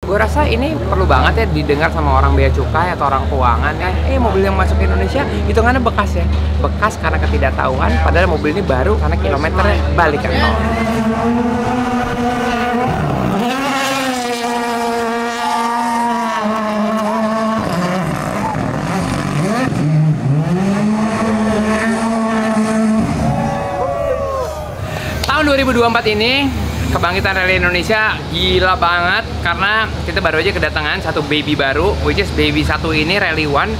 Gue rasa ini perlu banget ya didengar sama orang bea cukai atau orang keuangan ya. Mobil yang masuk ke Indonesia hitungannya bekas ya. Bekas karena ketidaktahuan, padahal mobil ini baru karena kilometernya balik kan. Tahun 2024 ini kebangkitan rally Indonesia gila banget karena kita baru aja kedatangan satu baby baru, which is baby satu ini Rally One.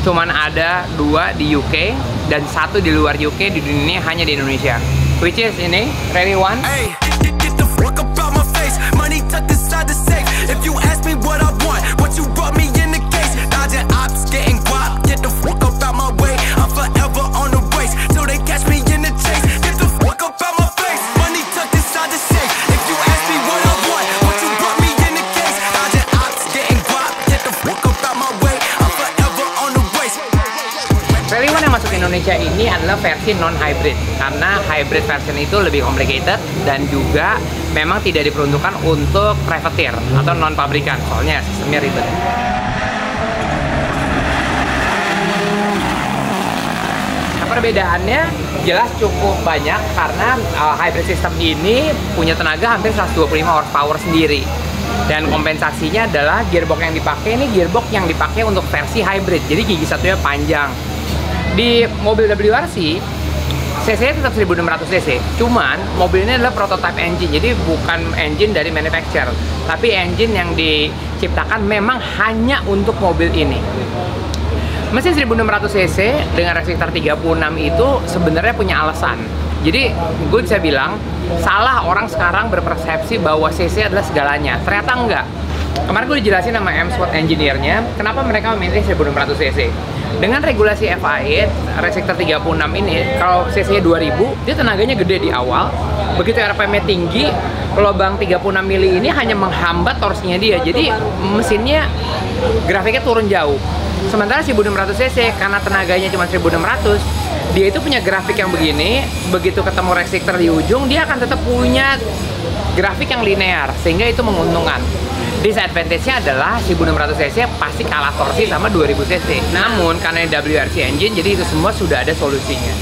Cuman ada 2 di UK dan 1 di luar UK, di dunia hanya di Indonesia, which is ini Rally One. Indonesia ini adalah versi non-hybrid karena hybrid version itu lebih complicated dan juga memang tidak diperuntukkan untuk privateer atau non-pabrikan, soalnya sistemnya ribet. Nah, perbedaannya jelas cukup banyak karena hybrid system ini punya tenaga hampir 125 horsepower sendiri. Dan kompensasinya adalah gearbox yang dipakai ini gearbox yang dipakai untuk versi hybrid, jadi gigi satunya panjang. Di mobil WRC, cc-nya tetap 1600 cc, cuman mobil ini adalah prototype engine, jadi bukan engine dari manufacturer, tapi engine yang diciptakan memang hanya untuk mobil ini. Mesin 1600 cc dengan restriktor 36 itu sebenarnya punya alasan. Jadi gue bisa bilang, salah orang sekarang berpersepsi bahwa cc adalah segalanya, ternyata enggak. Kemarin gue dijelasin sama M-Swat engineer-nya, kenapa mereka memilih 1600 cc. Dengan regulasi FIA, restriktor 36 ini, kalau cc-nya 2000, dia tenaganya gede di awal. Begitu RPM-nya tinggi, lubang 36 mili ini hanya menghambat torsinya dia. Jadi mesinnya, grafiknya turun jauh. Sementara 1600 cc, karena tenaganya cuma 1600, dia itu punya grafik yang begini. Begitu ketemu restriktor di ujung, dia akan tetap punya grafik yang linear, sehingga itu menguntungkan. Disadvantage-nya adalah 1600 cc pasti kalah torsi sama 2000 cc. Namun karena ini WRC engine, jadi itu semua sudah ada solusinya.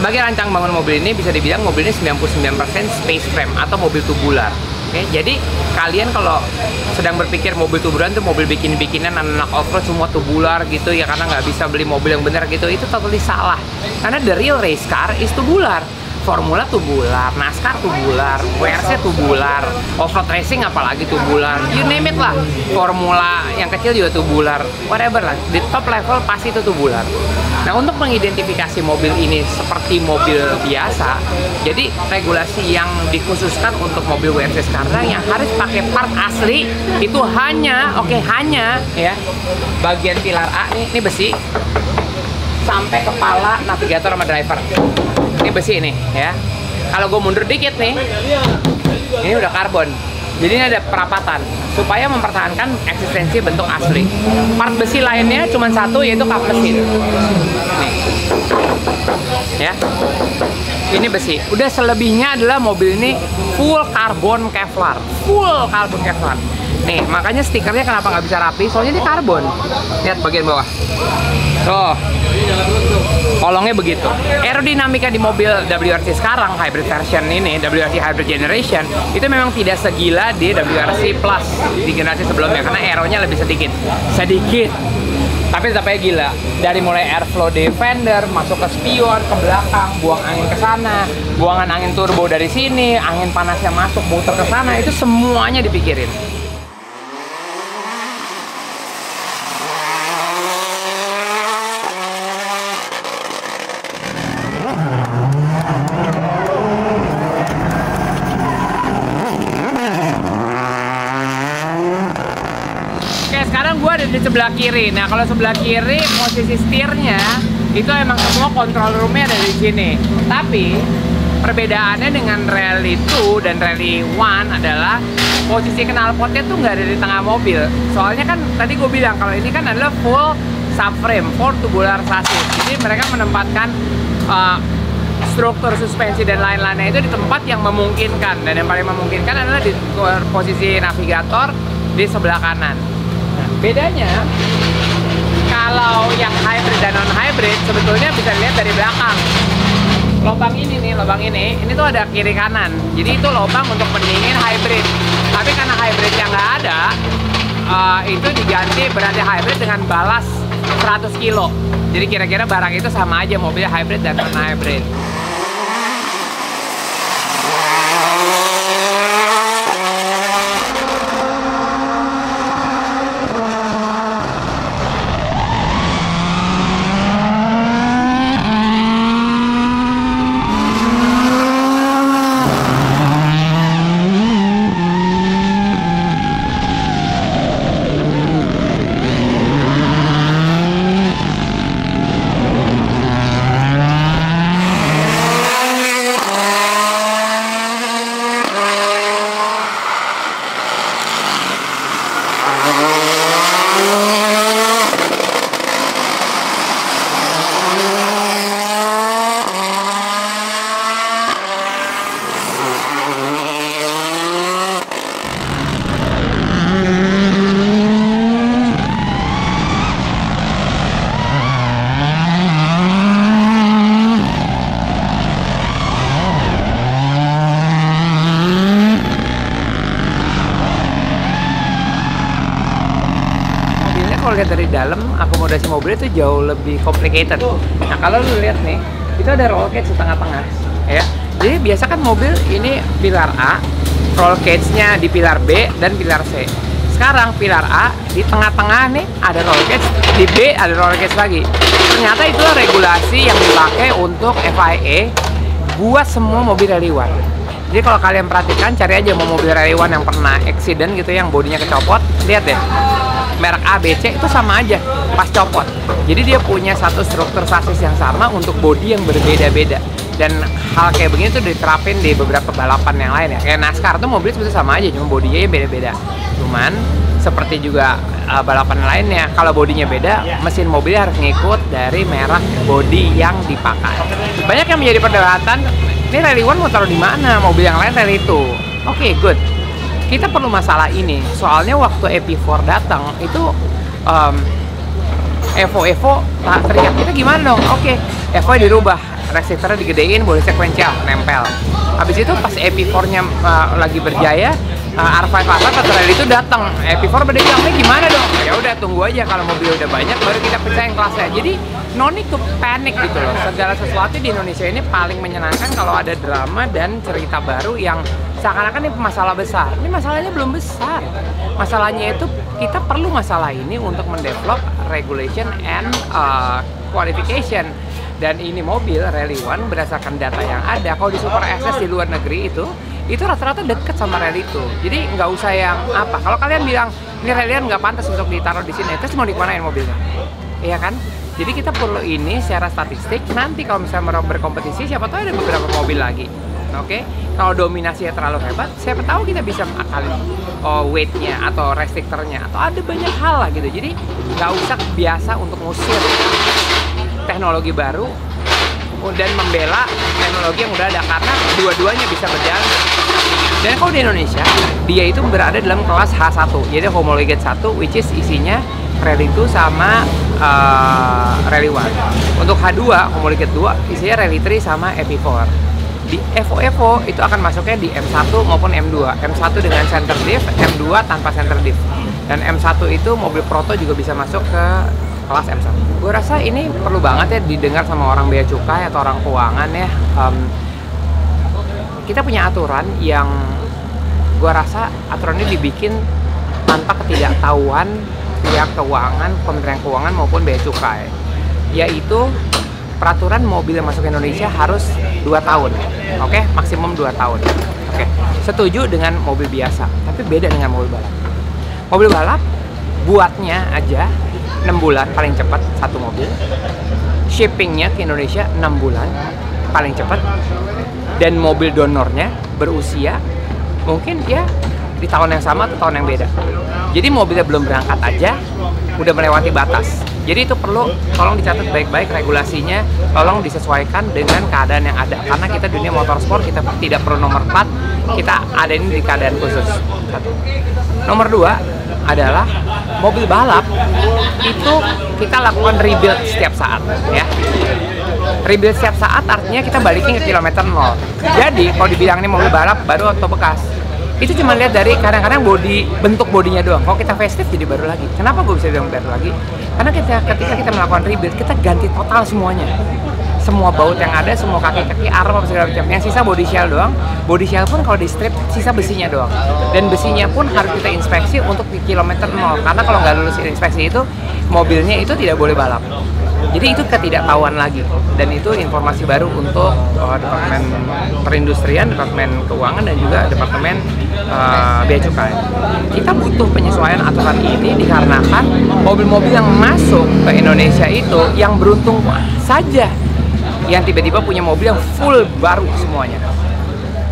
Sebagai rancang bangun mobil ini, bisa dibilang mobil ini 99% space frame atau mobil tubular. Oke, jadi kalian kalau sedang berpikir mobil tubular itu mobil bikin-bikinan anak off-road semua tubular gitu ya, karena nggak bisa beli mobil yang benar gitu, itu totally salah. Karena the real race car is tubular. Formula tubular, NASCAR tubular, WRC tubular, off-road racing apalagi tubular, you name it lah. Formula yang kecil juga tubular, whatever lah, di top level pasti itu tubular. Nah, untuk mengidentifikasi mobil ini seperti mobil biasa, jadi regulasi yang dikhususkan untuk mobil WRC sekarang yang harus pakai part asli itu hanya, hanya ya, bagian pilar A ini besi sampai kepala navigator sama driver. Ini besi ini ya. Kalau gue mundur dikit nih, ini udah karbon. Jadi ini ada perapatan supaya mempertahankan eksistensi bentuk asli. Part besi lainnya cuma satu, yaitu kap mesin. Nih. Ya. Ini besi. Udah selebihnya adalah mobil ini full karbon Kevlar. Full karbon Kevlar. Nih, makanya stikernya kenapa nggak bisa rapi? Soalnya ini karbon. Lihat bagian bawah. Tuh. Kolongnya begitu. Aerodinamika di mobil WRC sekarang, hybrid version ini, WRC Hybrid Generation, itu memang tidak segila di WRC Plus di generasi sebelumnya, karena aeronya lebih sedikit. Tapi tetap aja gila. Dari mulai airflow defender, masuk ke spion, ke belakang, buang angin ke sana, buangan angin turbo dari sini, angin panas yang masuk, muter ke sana, itu semuanya dipikirin. Di sebelah kiri. Nah, kalau sebelah kiri posisi setirnya itu emang semua control roomnya ada di sini. Tapi perbedaannya dengan Rally 2 dan Rally 1 adalah posisi knalpotnya tuh nggak ada di tengah mobil. Soalnya kan tadi gue bilang kalau ini kan adalah full subframe, 4 tubular chassis. Jadi mereka menempatkan struktur suspensi dan lain-lainnya itu di tempat yang memungkinkan, dan yang paling memungkinkan adalah di posisi navigator di sebelah kanan. Nah, bedanya kalau yang hybrid dan non hybrid sebetulnya bisa dilihat dari belakang. Lubang ini nih, lubang ini tuh ada kiri kanan. Jadi itu lubang untuk pendingin hybrid. Tapi karena hybrid yang nggak ada, itu diganti berarti hybrid dengan balas 100 kilo. Jadi kira-kira barang itu sama aja mobilnya hybrid dan non hybrid. Kalau lihat dari dalam, akomodasi mobil itu jauh lebih complicated. Nah, kalau lu lihat nih, itu ada roll cage di tengah-tengah, ya. Jadi biasa kan mobil ini pilar A, roll cage-nya di pilar B dan pilar C. Sekarang pilar A di tengah-tengah nih ada roll cage, di B ada roll cage lagi. Ternyata itu regulasi yang dipakai untuk FIA buat semua mobil Rally One. Jadi kalau kalian perhatikan, cari aja mau mobil Rally One yang pernah accident gitu, yang bodinya kecopot, lihat deh. Merek A, B, C itu sama aja pas copot. Jadi dia punya satu struktur chassis yang sama untuk bodi yang berbeda-beda. Dan hal kayak begini tuh diterapin di beberapa balapan yang lain ya. Kayak NASCAR tuh mobil sebetulnya sama aja, cuma bodinya beda-beda. Cuman seperti juga balapan lainnya, kalau bodinya beda, mesin mobilnya harus ngikut dari merek bodi yang dipakai. Banyak yang menjadi perdebatan, ini Rally One mau taruh di mana? Mobil yang lain Rally 2. Oke, good. Kita perlu masalah ini, soalnya waktu EP4 datang itu Evo teriak kita gimana dong? Oke, Evo dirubah, resistornya digedein, boleh sekuensial, nempel. Habis itu pas EP4-nya lagi berjaya, R5 atau Rally itu datang, EP4 pada bilang, gimana dong? Ya udah tunggu aja, kalau mobil udah banyak baru kita pecahin kelasnya. Jadi no need to panic gitu loh. Segala sesuatu di Indonesia ini paling menyenangkan kalau ada drama dan cerita baru yang seakan-akan ini masalah besar. Ini masalahnya belum besar. Masalahnya itu kita perlu masalah ini untuk mendevelop regulation and qualification. Dan ini mobil Rally One berdasarkan data yang ada, kalau di Super SS di luar negeri itu rata-rata deket sama Rally 2. Jadi nggak usah yang apa. Kalau kalian bilang ini Rally One nggak pantas untuk ditaruh di sini, terus mau dikemanain mobilnya? Iya kan? Jadi kita perlu ini secara statistik. Nanti kalau misalnya berkompetisi, siapa tahu ada beberapa mobil lagi. Oke, kalau dominasinya terlalu hebat, siapa tahu kita bisa akalin weight-nya atau restriktornya atau ada banyak hal lah gitu. Jadi nggak usah biasa untuk ngusir teknologi baru dan membela teknologi yang udah ada, karena dua-duanya bisa berjalan. Dan kalau di Indonesia, dia itu berada dalam kelas H1, jadi homologate 1, which is isinya Rally 2 sama Rally 1. Untuk H2, homologate 2, isinya Rally 3 sama EP4. Di Evo itu akan masuknya di M1 maupun M2. M1 dengan center diff, M2 tanpa center diff. Dan M1 itu mobil proto juga bisa masuk ke kelas M1. Gue rasa ini perlu banget ya didengar sama orang bea cukai atau orang keuangan ya. Kita punya aturan yang gue rasa aturan ini dibikin tanpa ketidaktahuan pihak keuangan, Kementerian Keuangan maupun bea cukai, yaitu peraturan mobil yang masuk ke Indonesia harus 2 tahun, oke? Maksimum 2 tahun, oke? Setuju dengan mobil biasa, tapi beda dengan mobil balap. Mobil balap buatnya aja 6 bulan paling cepat satu mobil, shippingnya ke Indonesia 6 bulan paling cepat, dan mobil donornya berusia mungkin ya di tahun yang sama atau tahun yang beda. Jadi mobilnya belum berangkat aja udah melewati batas. Jadi itu perlu tolong dicatat baik-baik regulasinya, tolong disesuaikan dengan keadaan yang ada. Karena kita dunia motorsport, kita tidak perlu nomor plat, kita ada ini di keadaan khusus. Satu. Nomor 2 adalah mobil balap itu kita lakukan rebuild setiap saat, ya. Rebuild setiap saat artinya kita balikin ke kilometer 0. Jadi kalau dibilang ini mobil balap baru atau bekas, itu cuma lihat dari kadang-kadang bentuk bodinya doang. Kalau kita facelift jadi baru lagi. Kenapa gue bisa bilang baru lagi? Karena ketika kita melakukan rebuild, kita ganti total semuanya. Semua baut yang ada, semua kaki-kaki, arm, segala macam. Yang sisa body shell doang. Body shell pun kalau di strip, sisa besinya doang. Dan besinya pun harus kita inspeksi untuk di kilometer 0. Karena kalau nggak lulus inspeksi itu, mobilnya itu tidak boleh balap. Jadi itu ketidaktahuan lagi, dan itu informasi baru untuk Departemen Perindustrian, Departemen Keuangan, dan juga Departemen Bea Cukai. Kita butuh penyesuaian aturan ini dikarenakan mobil-mobil yang masuk ke Indonesia itu yang beruntung saja yang tiba-tiba punya mobil yang full baru semuanya.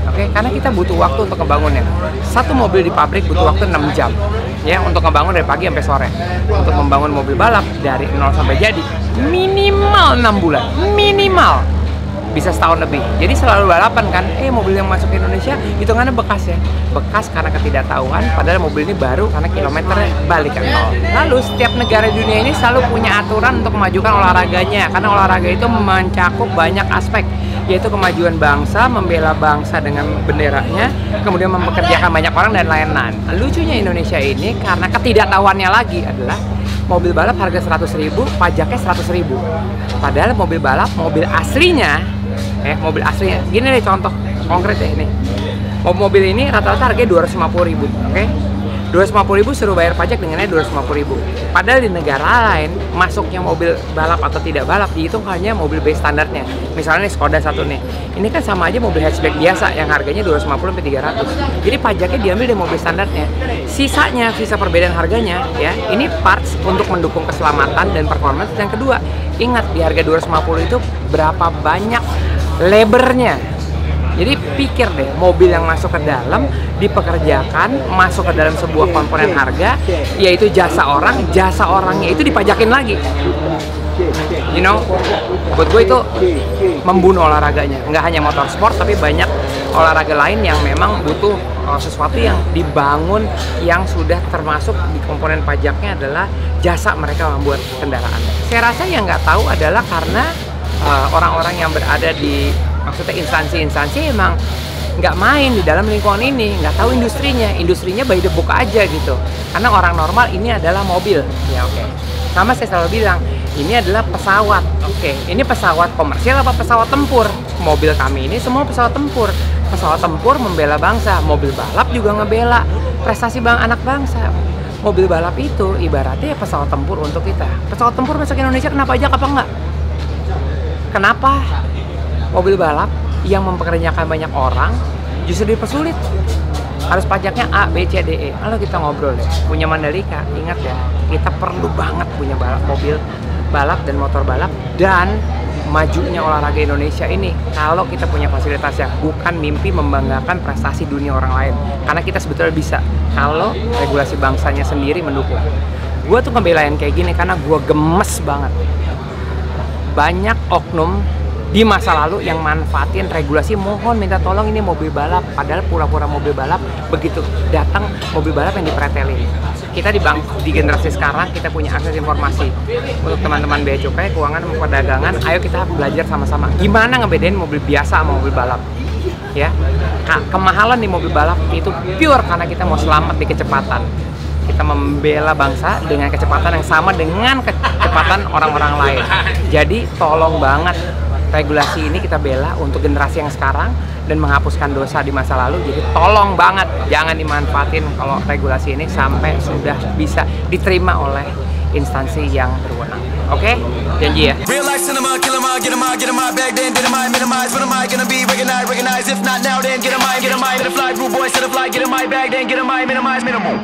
Oke, karena kita butuh waktu untuk ngebangunnya. Satu mobil di pabrik butuh waktu 6 jam. Ya, untuk ngebangun dari pagi sampai sore. Untuk membangun mobil balap dari 0 sampai jadi minimal 6 bulan. Minimal. Bisa setahun lebih. Jadi selalu balapan kan, mobil yang masuk ke Indonesia hitungannya bekas ya. Bekas karena ketidaktahuan, padahal mobil ini baru karena kilometernya balik kan. Lalu setiap negara di dunia ini selalu punya aturan untuk memajukan olahraganya. Karena olahraga itu mencakup banyak aspek, yaitu kemajuan bangsa, membela bangsa dengan benderanya, kemudian mempekerjakan banyak orang dan lain-lain. Lucunya Indonesia ini karena ketidaktahuannya lagi adalah mobil balap harga 100.000, pajaknya 100.000. Padahal mobil balap, mobil aslinya, gini deh contoh konkret ya ini. Mobil ini rata-rata harganya 250.000, oke? 250.000 suruh bayar pajak dengannya 250.000. Padahal di negara lain masuknya mobil balap atau tidak balap dihitung hanya mobil base standarnya. Misalnya nih Skoda satu nih, ini kan sama aja mobil hatchback biasa yang harganya 250-300. Jadi pajaknya diambil dari mobil standarnya. Sisa perbedaan harganya ya, ini parts untuk mendukung keselamatan dan performance. Yang kedua, ingat di harga 250 itu berapa banyak labornya. Jadi pikir deh, mobil yang masuk ke dalam dipekerjakan, masuk ke dalam sebuah komponen harga, yaitu jasa orangnya itu dipajakin lagi. You know, buat gue itu membunuh olahraganya. Nggak hanya motorsport, tapi banyak olahraga lain yang memang butuh sesuatu yang dibangun yang sudah termasuk di komponen pajaknya adalah jasa mereka membuat kendaraan. Saya rasa yang nggak tahu adalah karena orang-orang yang berada di maksudnya instansi-instansi emang nggak main di dalam lingkungan ini, nggak tahu industrinya by the book aja gitu. Karena orang normal ini adalah mobil, ya oke. Sama saya selalu bilang, ini adalah pesawat, oke. Ini pesawat komersial apa pesawat tempur? Mobil kami ini semua pesawat tempur. Pesawat tempur membela bangsa, mobil balap juga ngebela prestasi anak bangsa. Mobil balap itu ibaratnya pesawat tempur untuk kita. Pesawat tempur masuk Indonesia kenapa aja apa enggak? Kenapa mobil balap yang mempekerjakan banyak orang justru dipersulit? Harus pajaknya A, B, C, D, E. Lalu kita ngobrol deh, punya Mandalika, ingat ya, kita perlu banget punya mobil balap dan motor balap dan majunya olahraga Indonesia ini kalau kita punya fasilitas yang bukan mimpi membanggakan prestasi dunia orang lain. Karena kita sebetulnya bisa kalau regulasi bangsanya sendiri mendukung. Gue tuh ngebelain kayak gini karena gue gemes banget. Banyak oknum di masa lalu yang manfaatin regulasi, mohon minta tolong ini mobil balap, padahal pura-pura mobil balap, begitu datang mobil balap yang dipretelin. Kita di generasi sekarang kita punya akses informasi. Untuk teman-teman Bea Cukai, Keuangan, Perdagangan, ayo kita belajar sama-sama gimana ngebedain mobil biasa sama mobil balap. Ya, kemahalan di mobil balap itu pure karena kita mau selamat di kecepatan. Kita membela bangsa dengan kecepatan yang sama dengan kecepatan orang-orang lain. Jadi tolong banget regulasi ini kita bela untuk generasi yang sekarang dan menghapuskan dosa di masa lalu. Jadi tolong banget jangan dimanfaatin kalau regulasi ini sampai sudah bisa diterima oleh instansi yang berwenang. Oke? Janji ya. Real life cinema, kill 'em all, get 'em all, get 'em all back then, did 'em all, minimize, when am I gonna be recognized, if not now then, get 'em all, get 'em all, get a fly, rude boys to the fly, get 'em all back then, get 'em all, minimize, minimal.